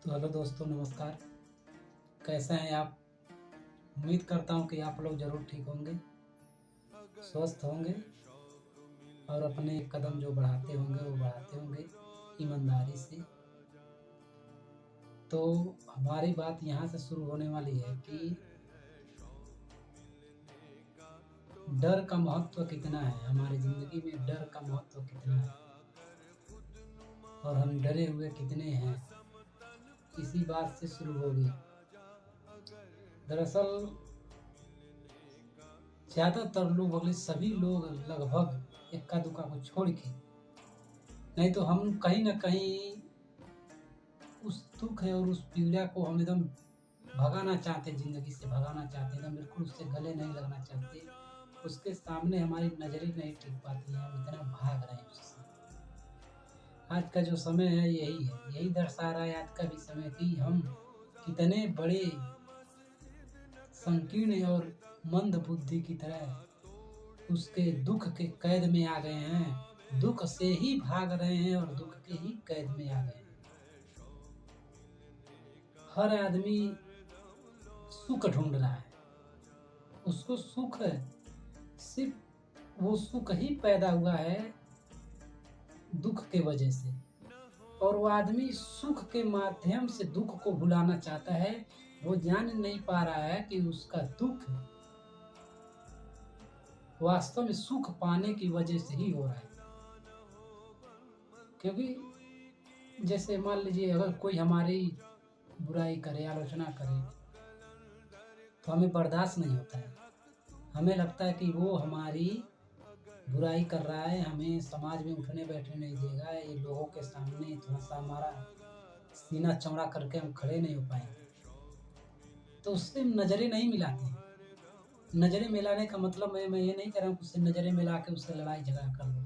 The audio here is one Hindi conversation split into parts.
तो हेलो दोस्तों, नमस्कार। कैसे हैं आप? उम्मीद करता हूँ कि आप लोग ज़रूर ठीक होंगे, स्वस्थ होंगे और अपने कदम जो बढ़ाते होंगे वो बढ़ाते होंगे ईमानदारी से। तो हमारी बात यहाँ से शुरू होने वाली है कि डर का महत्व कितना है, हमारी ज़िंदगी में डर का महत्व कितना है और हम डरे हुए कितने हैं, इसी बात से शुरू होगी। दरअसल ज़्यादातर लोग, बोले सभी लोग लगभग इक्का दुक्का को छोड़ के, नहीं तो हम कहीं न कहीं उस दुःख है और उस पीड़ा को हम एकदम भगाना चाहते, ज़िंदगी से भगाना चाहते, एकदम बिल्कुल उससे गले नहीं लगना चाहते। उसके सामने हमारी नज़रें नहीं टिक पाती हैं, हम इतना भाग रहे हैं उससे। आज का जो समय है यही है, यही दर्शा रहा है आज का भी समय कि हम कितने बड़े संकीर्ण और मंद बुद्धि की तरह उसके दुःख के कैद में आ गए हैं। दुःख से ही भाग रहे हैं और दुःख के ही कैद में आ गए हैं। हर आदमी सुख ढूँढ रहा है। उसको सुख सिर्फ़ वो सुख ही पैदा हुआ है दुःख के वजह से, और वो आदमी सुख के माध्यम से दुःख को भुलाना चाहता है। वो जान नहीं पा रहा है कि उसका दुःख वास्तव में सुख पाने की वजह से ही हो रहा है। क्योंकि जैसे मान लीजिए, अगर कोई हमारी बुराई करे, आलोचना करे, तो हमें बर्दाश्त नहीं होता है। हमें लगता है कि वो हमारी बुराई कर रहा है, हमें समाज में उठने-बैठने नहीं देगा, ये लोगों के सामने थोड़ा-सा हमारा सीना चौड़ा करके हम खड़े नहीं हो पाएँगे। तो उससे नज़रें नहीं मिलाते हैं। नज़रें मिलाने का मतलब मैं ये नहीं कह रहा हूँ कि उससे नज़रें मिला के उससे लड़ाई-झगड़ा कर लो।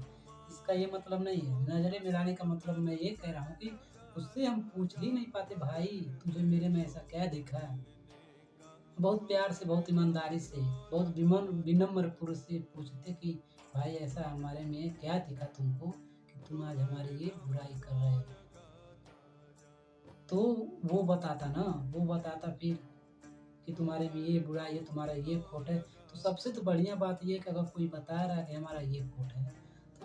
इसका ये मतलब नहीं है। नज़रें मिलाने का मतलब मैं ये कह रहा हूँ कि उससे हम पूछ ही नहीं पाते, भाई तुझे मेरे में ऐसा क्या दिखा? बहुत प्यार से, बहुत ईमानदारी से, बहुत विनम्र पुरुष से पूछते कि भाई ऐसा हमारे में क्या दिखा तुमको कि तुम आज हमारी ये बुराई कर रहे हो? तो वो बताता ना, वो बताता फिर कि तुम्हारे में ये बुराई है, तुम्हारा ये खोट है। तो सबसे तो बढ़िया बात ये है कि अगर कोई बता रहा है कि हमारा ये खोट है,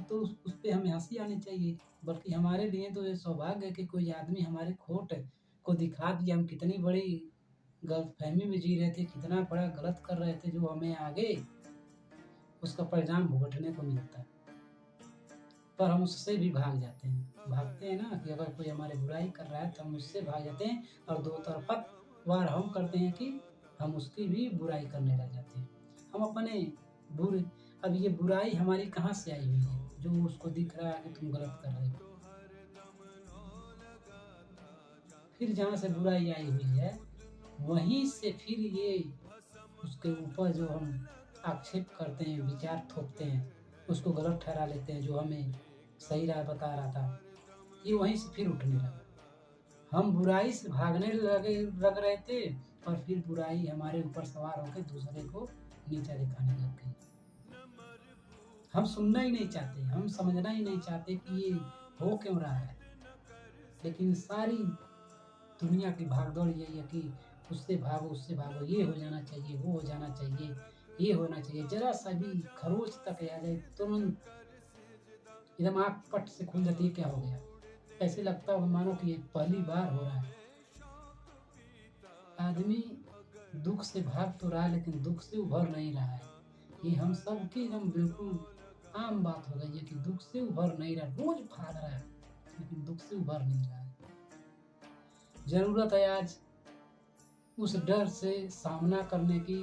तो उस पे हमें हँसी आनी चाहिए। बल्कि हमारे लिए तो ये सौभाग्य है कि कोई आदमी हमारे खोट को दिखा दिया। हम कितनी बड़ी गलतफ़हमी में जी रहे थे, कितना बड़ा गलत कर रहे थे, जो हमें आगे उसका परिणाम भुगतने को मिलता है। पर हम उससे भी भाग जाते हैं। भागते हैं ना कि अगर कोई हमारी बुराई कर रहा है तो हम उससे भाग जाते हैं, और दो तरफ़ा वार हम करते हैं कि हम उसकी भी बुराई करने लग जाते हैं। हम अपने बुरे अब ये बुराई हमारी कहाँ से आई हुई है, जो उसको दिख रहा है कि तुम गलत कर रहे हो। फिर जहाँ से बुराई आई हुई है, वहीं से फिर ये उसके ऊपर जो हम आक्षेप करते हैं, विचार थोपते हैं, उसको गलत ठहरा लेते हैं, जो हमें सही राह बता रहा था, ये वहीं से फिर उठने लगा। हम बुराई से भागने लग रहे थे, और फिर बुराई हमारे ऊपर सवार होके दूसरे को नीचा दिखाने लग गई। हम सुनना ही नहीं चाहते, हम समझना ही नहीं चाहते कि ये हो क्यों रहा है। लेकिन सारी दुनिया की भागदौड़ यही है कि उससे भागो, ये हो जाना चाहिए, वो हो जाना चाहिए, ये होना चाहिए। ज़रा-सा भी खरोंच तक आ जाए, तुरंत एकदम आँख पट से खुल जाती है, क्या हो गया? ऐसे लगता हो मानो कि ये पहली बार हो रहा है। आदमी दुःख से भाग तो रहा है, लेकिन दुःख से उभर नहीं रहा है। ये हम सबकी एकदम बिल्कुल आम बात हो गई है कि दुःख से उभर नहीं रहा है। रोज़ भाग रहा है, लेकिन दुःख से उभर नहीं रहा है। ज़रूरत है आज उस डर से सामना करने की,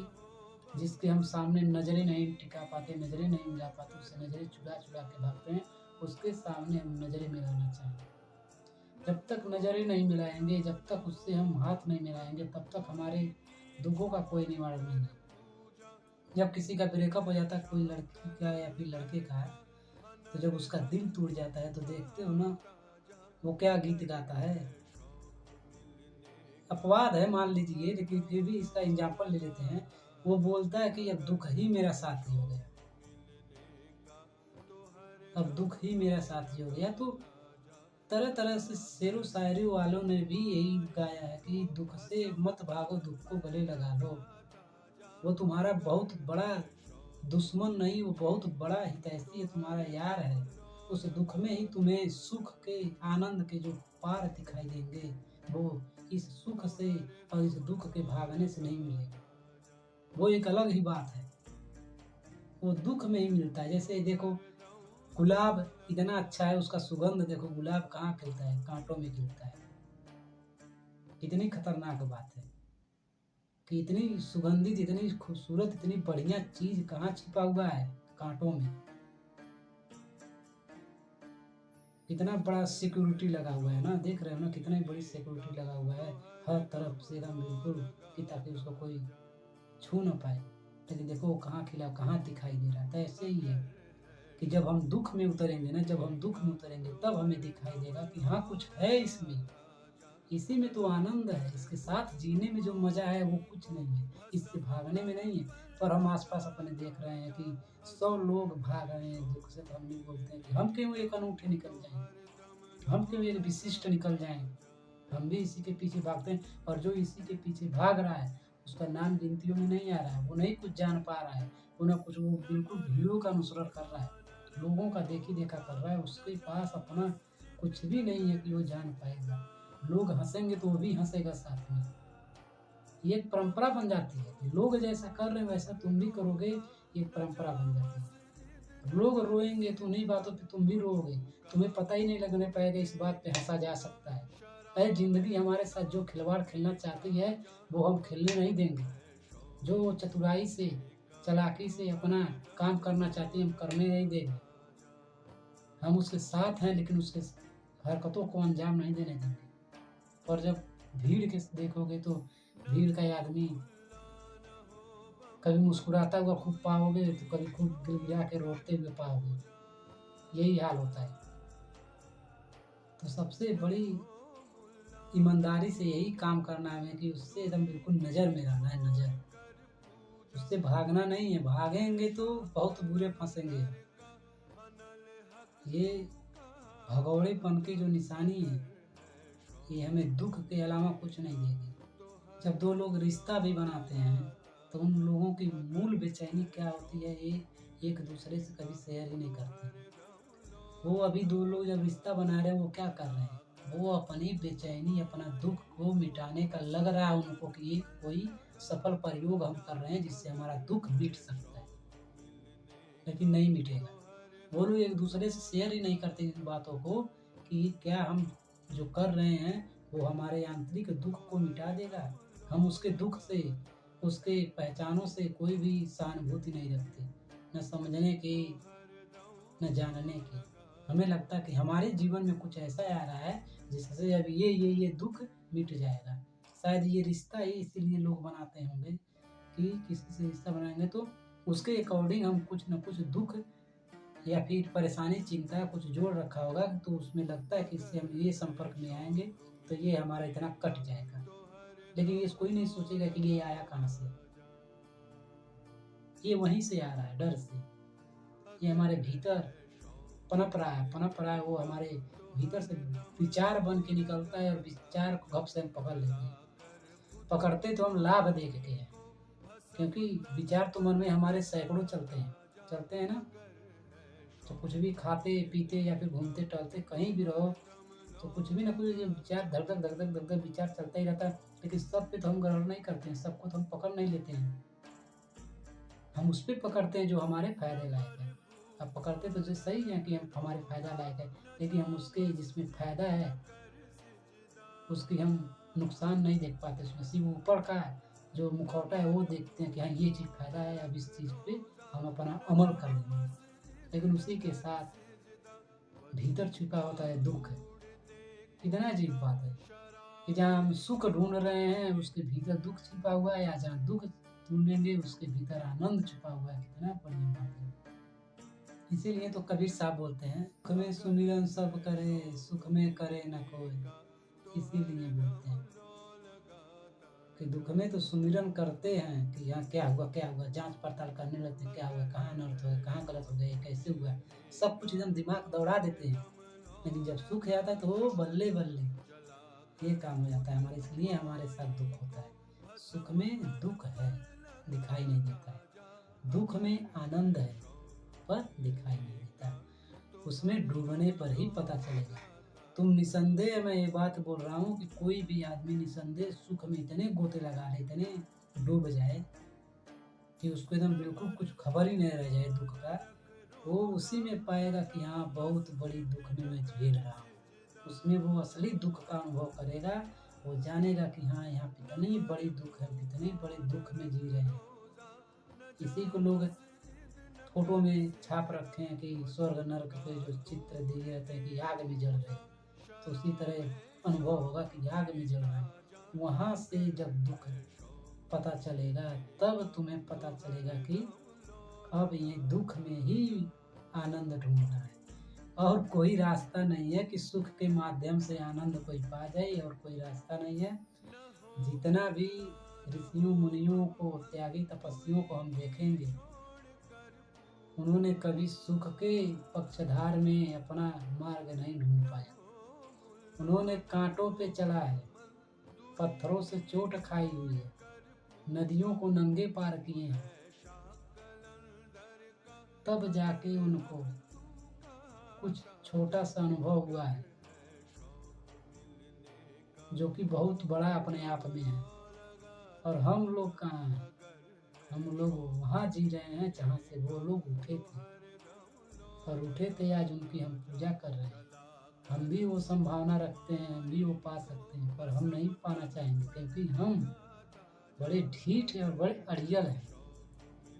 जिसके हम सामने नज़रें नहीं टिका पाते, नज़रें नहीं मिला पाते, उससे नज़रें चुरा-चुरा के भागते हैं, उसके सामने हम नज़रें मिलाना चाहें। जब तक नज़रें नहीं मिलाएँगे, जब तक उससे हम हाथ नहीं मिलाएँगे, तब तक हमारे दुखों का कोई निवारण नहीं है। जब किसी का ब्रेकअप हो जाता है, कोई लड़की का या फिर लड़के का, तो जब उसका दिल टूट जाता है, तो देखते हो ना, वो क्या गीत गाता है। अपवाद है मान लीजिए, लेकिन फिर भी इसका एग्ज़ाम्पल ले लेते हैं। वो बोलता है कि अब दुःख ही मेरा साथी हो गया, अब दुःख ही मेरा साथी हो गया। तो तरह तरह से शेरो शायरी वालों ने भी यही गाया है कि दुख से मत भागो, दुख को गले लगा लो। वो तुम्हारा बहुत बड़ा दुश्मन नहीं, वो बहुत बड़ा हितैषी है, तुम्हारा यार है। उस दुख में ही तुम्हें सुख के, आनंद के जो पार दिखाई देंगे, वो इस सुख से और इस दुख के भागने से नहीं मिलेगा। वो एक अलग ही बात है, वो दुख में ही मिलता है। जैसे देखो, गुलाब इतना अच्छा है, उसका सुगंध देखो, गुलाब कहाँ खिलता है? काँटों में खिलता है। कितनी खतरनाक बात है कि इतनी सुगंधित, इतनी खूबसूरत, इतनी बढ़िया चीज़ कहाँ छिपा हुआ है? काँटों में। कितना बड़ा सिक्योरिटी लगा हुआ है ना, देख रहे हो ना, कितनी बड़ी सिक्योरिटी लगा हुआ है हर तरफ से एकदम बिल्कुल, कि ताकि उसको कोई छू ना पाए। लेकिन देखो वो कहाँ खिला, कहाँ दिखाई दे रहा है। तो ऐसे ही है कि जब हम दुःख में उतरेंगे ना, जब हम दुःख में उतरेंगे तब हमें दिखाई देगा कि हाँ, कुछ है इसमें। इसी में तो आनंद है, इसके साथ जीने में जो मज़ा है वो कुछ नहीं है, इससे भागने में नहीं है। पर हम आस-पास अपने देख रहे हैं कि 100 लोग भाग रहे हैं दुःख से, तो हम भी बोलते हैं कि हम क्यों एक अनूठे निकल जाएँ, हम क्यों एक विशिष्ट निकल जाएँ। हम भी इसी के पीछे भागते हैं, और जो इसी के पीछे भाग रहा है, उसका नाम गिनतियों में नहीं आ रहा है, वो नहीं कुछ जान पा रहा है, वो ना कुछ, वो बिल्कुल भीड़ों का नुसरत कर रहा है, लोगों का देखी-देखा कर रहा है, उसके पास अपना कुछ भी नहीं है कि वो जान पाएगा। लोग हँसेंगे तो वो भी हँसेगा साथ में। ये एक परंपरा बन जाती है कि लोग जैसा कर रहे हैं वैसा तुम भी करोगे, ये एक परंपरा बन जाती है। लोग रोएँगे तो उन्हीं बातों पे तुम भी रोओगे, तुम्हें पता ही नहीं लगने पाएगा, इस बात पे हँसा जा सकता है। अरे ज़िंदगी हमारे साथ जो खिलवाड़ खेलना चाहती है, वो हम खेलने नहीं देंगे। जो चतुराई से, चालाकी से अपना काम करना चाहती है, हम करने नहीं देंगे। हम उसके साथ हैं, लेकिन उसके हरकतों को अंजाम नहीं देने देंगे। और जब भीड़ के देखोगे तो भीड़ का आदमी कभी मुस्कुराता हुआ खूब पाओगे, तो कभी खूब गिड़गिड़ा के रोते हुए पाओगे। यही हाल होता है। तो सबसे बड़ी ईमानदारी से यही काम करना है हमें कि उससे एकदम बिल्कुल नज़र में रहना है, नज़र। उससे भागना नहीं है, भागेंगे तो बहुत बुरे फँसेंगे। ये भगौड़ेपन की जो निशानी है, ये हमें दुःख के अलावा कुछ नहीं देगी। जब 2 लोग रिश्ता भी बनाते हैं, तो उन लोगों की मूल बेचैनी क्या होती है, ये एक-दूसरे से कभी शेयर ही नहीं करते। वो अभी 2 लोग जब रिश्ता बना रहे हैं, वो क्या कर रहे हैं? वो अपनी बेचैनी, अपना दुःख को मिटाने का लग रहा है उनको कि ये कोई सफल प्रयोग हम कर रहे हैं जिससे हमारा दुःख मिट सकता है, लेकिन नहीं मिटेगा। वो लोग एक-दूसरे से शेयर ही नहीं करते इन बातों को कि क्या हम जो कर रहे हैं, वो हमारे आंतरिक दुःख को मिटा देगा। हम उसके दुःख से, उसके पहचानों से कोई भी सहानुभूति नहीं रखते, न समझने की, न जानने की। हमें लगता है कि हमारे जीवन में कुछ ऐसा आ रहा है जिससे अब ये दुःख मिट जाएगा। शायद ये रिश्ता ही इसीलिए लोग बनाते होंगे कि किसी से रिश्ता बनाएँगे तो उसके अकॉर्डिंग हम कुछ न कुछ दुःख या फिर परेशानी, चिंता कुछ जोड़ रखा होगा, तो उसमें लगता है कि इससे हम ये संपर्क में आएँगे तो ये हमारा इतना कट जाएगा। लेकिन ये कोई नहीं सोचेगा कि ये आया कहाँ से? ये वहीं से आ रहा है, डर से। ये हमारे भीतर पनप रहा है, वो हमारे भीतर से विचार बन के निकलता है, और विचार को गप से हम पकड़ लेते हैं। पकड़ते तो हम लाभ देख के हैं, क्योंकि विचार तो मन में हमारे सैकड़ों चलते हैं ना? तो कुछ भी खाते-पीते या फिर घूमते-टहलते कहीं भी रहो, तो कुछ भी ना कुछ ये विचार धक-धक विचार चलता ही रहता है। लेकिन सब पे तो हम गौर नहीं करते हैं, सबको तो हम पकड़ नहीं लेते हैं। हम उस पे पकड़ते हैं जो हमारे फ़ायदे लायक है। अब पकड़ते तो जो सही है कि हम हमारे फ़ायदा लायक है, लेकिन हम उसके जिसमें फ़ायदा है, उसकी हम नुकसान नहीं देख पाते। उसमें सिर्फ़ ऊपर का जो मुखौटा है वो देखते हैं कि हाँ, ये चीज़ फ़ायदा है, अब इस चीज़ पे हम अपना अमल कर लेंगे। लेकिन उसी के साथ भीतर छिपा होता है दुःख। कितना अजीब बात है कि जहाँ हम सुख ढूँढ रहे हैं उसके भीतर दुःख छिपा हुआ है, या जहाँ दुःख ढूँढेंगे उसके भीतर आनंद छिपा हुआ है। कितना बढ़िया बात है। इसीलिए तो कबीर साहब बोलते हैं, दुःख में सुमिरन सब करे, सुख में करे न कोई। इसीलिए बोलते हैं कि दुःख में तो सुमिरन करते हैं कि यहाँ क्या हुआ? जाँच-पड़ताल करने लगते हैं, क्या हुआ? कहाँ अनर्थ हुआ? कहाँ गलत हो गए? कैसे हुआ? सब कुछ एकदम दिमाग दौड़ा देते हैं। लेकिन जब सुख आता है तो वो बल्ले बल्ले ये काम हो जाता है हमारे, इसलिए हमारे साथ दुख होता है। सुख में दुख है, दिखाई नहीं देता है। दुख में आनंद है, पर दिखाई नहीं देता। उसमें डूबने पर ही पता चलेगा। तुम निसंदेह, मैं ये बात बोल रहा हूँ कि कोई भी आदमी निसंदेह सुख में इतने गोते लगा ले, इतने डूब जाए कि उसको एकदम बिल्कुल कुछ खबर ही नहीं रह जाए दुख का, वो उसी में पाएगा कि हाँ बहुत बड़ी दुख में मैं झेल रहा हूँ। उसमें वो असली दुख का अनुभव करेगा, वो जानेगा कि हाँ यहाँ कितनी बड़ी दुख है, कितने बड़े दुख में जी रहे हैं। इसी को लोग फोटो में छाप रखे हैं कि स्वर्ग नरक के जो चित्र दिए रहते हैं कि आग में जल रहे हैं, तो उसी तरह अनुभव होगा कि आग में जल रहे हैं। वहाँ से जब दुख पता चलेगा तब तुम्हें पता चलेगा कि अब ये दुख में ही आनंद ढूंढना है, और कोई रास्ता नहीं है कि सुख के माध्यम से आनंद कोई पा जाए, और कोई रास्ता नहीं है। जितना भी ऋषियों मुनियों को, त्यागी तपस्वियों को हम देखेंगे, उन्होंने कभी सुख के पक्षधार में अपना मार्ग नहीं ढूंढ पाया। उन्होंने कांटों पे चला है, पत्थरों से चोट खाई हुई है, नदियों को नंगे पार किए हैं, तब जाके उनको कुछ छोटा सा अनुभव हुआ है जो कि बहुत बड़ा अपने आप में है। और हम लोग कहाँ हैं? हम लोग वहाँ जी रहे हैं जहाँ से वो लोग उठे थे, और उठे थे आज उनकी हम पूजा कर रहे हैं। हम भी वो संभावना रखते हैं, हम भी वो पा सकते हैं, पर हम नहीं पाना चाहेंगे क्योंकि हम बड़े ढीठ हैं और बड़े अड़ियल हैं।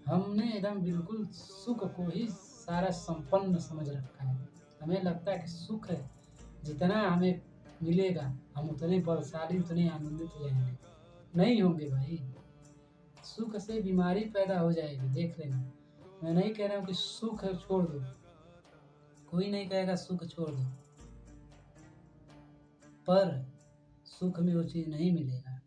हमने एकदम बिल्कुल सुख को ही सारा संपन्न समझ रखा है। हमें लगता है कि सुख है, जितना हमें मिलेगा हम उतने बलशाली, उतने आनंदित हो जाएंगे। नहीं होंगे भाई, सुख से बीमारी पैदा हो जाएगी, देख लेना। मैं नहीं कह रहा हूँ कि सुख छोड़ दो, कोई नहीं कहेगा सुख छोड़ दो, पर सुख में वो चीज़ नहीं मिलेगा